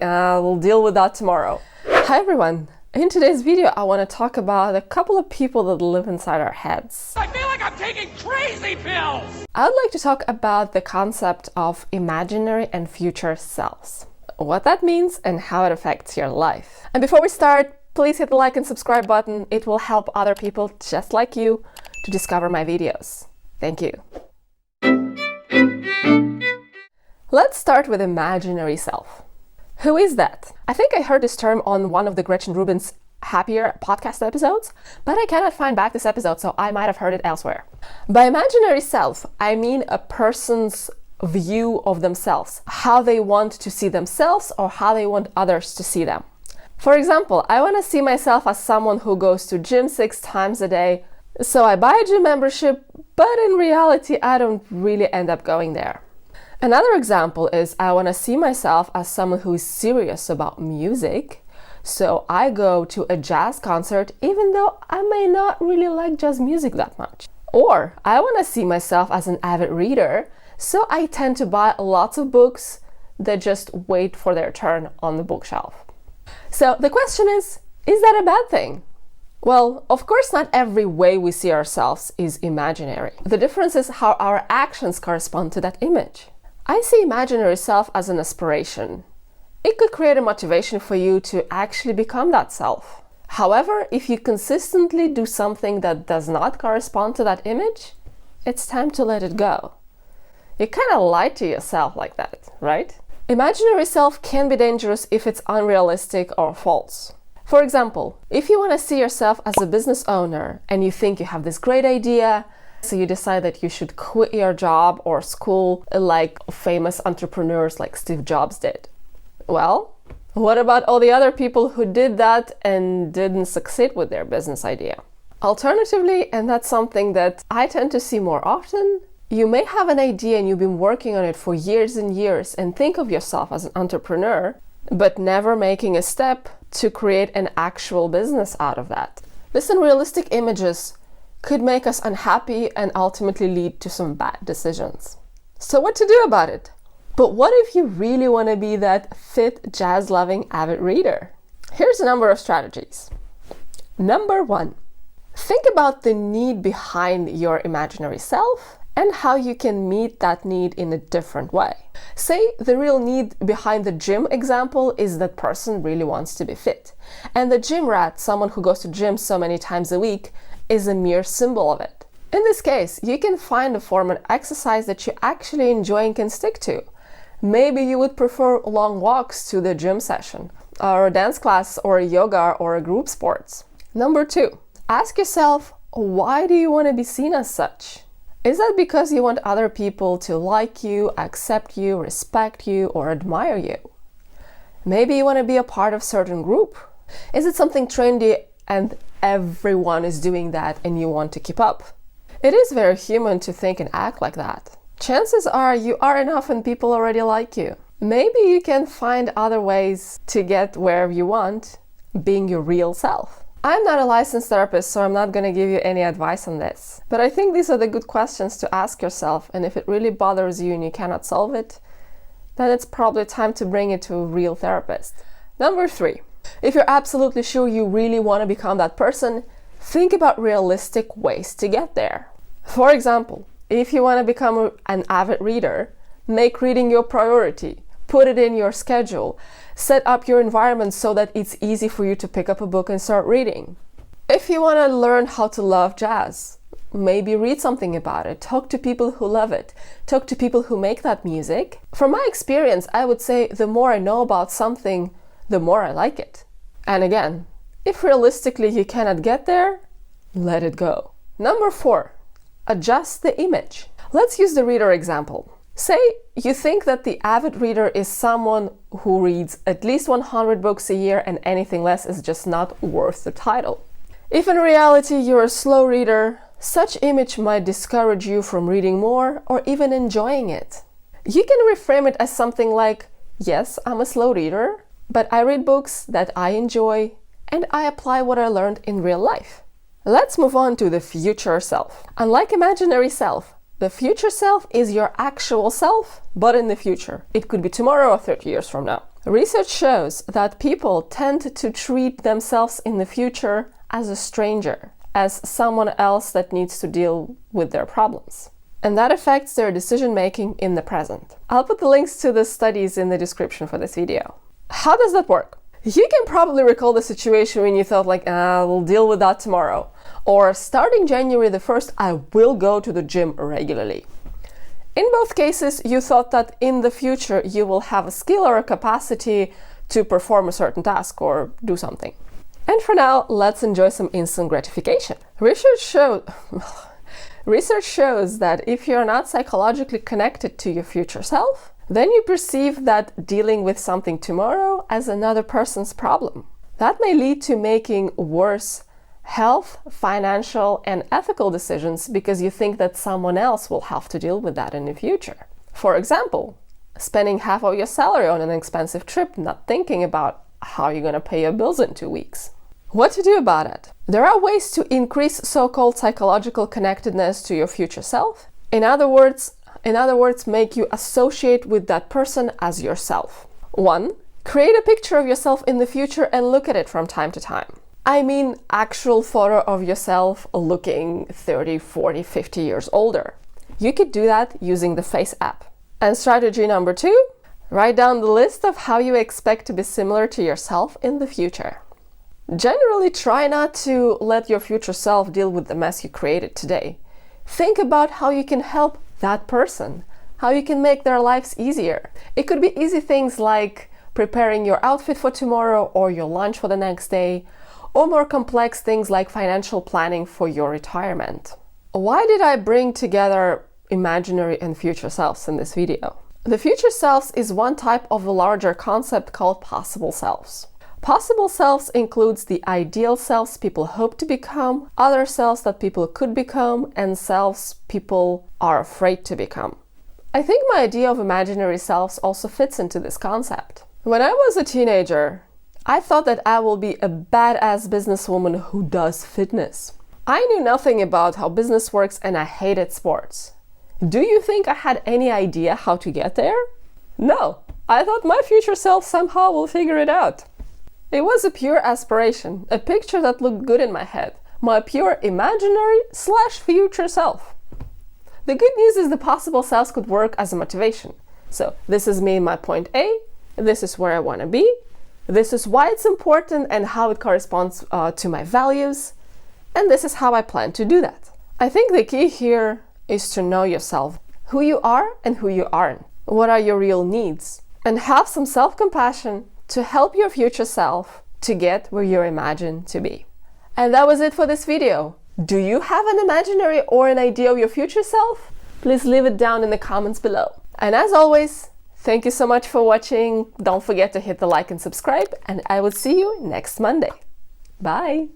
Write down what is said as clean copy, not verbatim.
We'll deal with that tomorrow. Hi everyone. In today's video, I want to talk about a couple of people that live inside our heads. I feel like I'm taking crazy pills! I would like to talk about the concept of imaginary and future selves, what that means and how it affects your life. And before we start, please hit the like and subscribe button. It will help other people just like you to discover my videos. Thank you. Let's start with imaginary self. Who is that? I think I heard this term on one of the Gretchen Rubin's Happier podcast episodes, but I cannot find back this episode, so I might have heard it elsewhere. By imaginary self, I mean a person's view of themselves, how they want to see themselves or how they want others to see them. For example, I want to see myself as someone who goes to gym 6 times a day, so I buy a gym membership, but in reality, I don't really end up going there. Another example is I want to see myself as someone who is serious about music, so I go to a jazz concert even though I may not really like jazz music that much. Or I want to see myself as an avid reader, so I tend to buy lots of books that just wait for their turn on the bookshelf. So the question is that a bad thing? Well, of course not every way we see ourselves is imaginary. The difference is how our actions correspond to that image. I see imaginary self as an aspiration. It could create a motivation for you to actually become that self. However, if you consistently do something that does not correspond to that image, it's time to let it go. You kind of lie to yourself like that, right? Imaginary self can be dangerous if it's unrealistic or false. For example, if you want to see yourself as a business owner and you think you have this great idea, so you decide that you should quit your job or school like famous entrepreneurs like Steve Jobs did. Well, what about all the other people who did that and didn't succeed with their business idea? Alternatively, and that's something that I tend to see more often, you may have an idea and you've been working on it for years and years and think of yourself as an entrepreneur, but never making a step to create an actual business out of that. This unrealistic images could make us unhappy and ultimately lead to some bad decisions. So what to do about it? But what if you really want to be that fit, jazz-loving avid reader? Here's a number of strategies. Number 1, think about the need behind your imaginary self and how you can meet that need in a different way. Say the real need behind the gym example is that person really wants to be fit. And the gym rat, someone who goes to gym so many times a week, is a mere symbol of it. In this case, you can find a form of exercise that you actually enjoy and can stick to. Maybe you would prefer long walks to the gym session, or a dance class, or a yoga, or a group sports. Number 2, ask yourself, why do you want to be seen as such? Is that because you want other people to like you, accept you, respect you, or admire you? Maybe you want to be a part of a certain group. Is it something trendy and everyone is doing that and you want to keep up? It is very human to think and act like that. Chances are you are enough and people already like you. Maybe you can find other ways to get where you want, being your real self. I'm not a licensed therapist, so I'm not going to give you any advice on this. But I think these are the good questions to ask yourself, and if it really bothers you and you cannot solve it, then it's probably time to bring it to a real therapist. Number 3, if you're absolutely sure you really want to become that person, think about realistic ways to get there. For example, if you want to become an avid reader, make reading your priority. Put it in your schedule. Set up your environment so that it's easy for you to pick up a book and start reading. If you want to learn how to love jazz, maybe read something about it. Talk to people who love it. Talk to people who make that music. From my experience, I would say the more I know about something, the more I like it. And again, if realistically you cannot get there, let it go. Number 4, adjust the image. Let's use the reader example. Say you think that the avid reader is someone who reads at least 100 books a year and anything less is just not worth the title. If in reality you're a slow reader, such image might discourage you from reading more or even enjoying it. You can reframe it as something like, yes, I'm a slow reader, but I read books that I enjoy and I apply what I learned in real life. Let's move on to the future self. Unlike imaginary self, the future self is your actual self, but in the future. It could be tomorrow or 30 years from now. Research shows that people tend to treat themselves in the future as a stranger, as someone else that needs to deal with their problems. And that affects their decision-making in the present. I'll put the links to the studies in the description for this video. How does that work? You can probably recall the situation when you thought like, we'll deal with that tomorrow. Or starting January the 1st, I will go to the gym regularly. In both cases, you thought that in the future you will have a skill or a capacity to perform a certain task or do something. And for now, let's enjoy some instant gratification. Research shows that if you're not psychologically connected to your future self, then you perceive that dealing with something tomorrow as another person's problem. That may lead to making worse health, financial, and ethical decisions because you think that someone else will have to deal with that in the future. For example, spending half of your salary on an expensive trip, not thinking about how you're going to pay your bills in 2 weeks. What to do about it? There are ways to increase so-called psychological connectedness to your future self. In other words, make you associate with that person as yourself. 1. Create a picture of yourself in the future and look at it from time to time. I mean actual photo of yourself looking 30, 40, 50 years older. You could do that using the Face app. And strategy number 2, write down the list of how you expect to be similar to yourself in the future. Generally, try not to let your future self deal with the mess you created today. Think about how you can help that person, how you can make their lives easier. It could be easy things like preparing your outfit for tomorrow or your lunch for the next day, or more complex things like financial planning for your retirement. Why did I bring together imaginary and future selves in this video? The future selves is one type of a larger concept called possible selves. Possible selves includes the ideal selves people hope to become, other selves that people could become, and selves people are afraid to become. I think my idea of imaginary selves also fits into this concept. When I was a teenager, I thought that I will be a badass businesswoman who does fitness. I knew nothing about how business works and I hated sports. Do you think I had any idea how to get there? No, I thought my future self somehow will figure it out. It was a pure aspiration, a picture that looked good in my head, my pure imaginary/future self. The good news is the possible selves could work as a motivation. So this is me, my point A, this is where I want to be, this is why it's important and how it corresponds to my values, and this is how I plan to do that. I think the key here is to know yourself, who you are and who you aren't, what are your real needs, and have some self-compassion to help your future self to get where you're imagined to be. And that was it for this video. Do you have an imaginary or an idea of your future self? Please leave it down in the comments below. And as always, thank you so much for watching. Don't forget to hit the like and subscribe, and I will see you next Monday. Bye!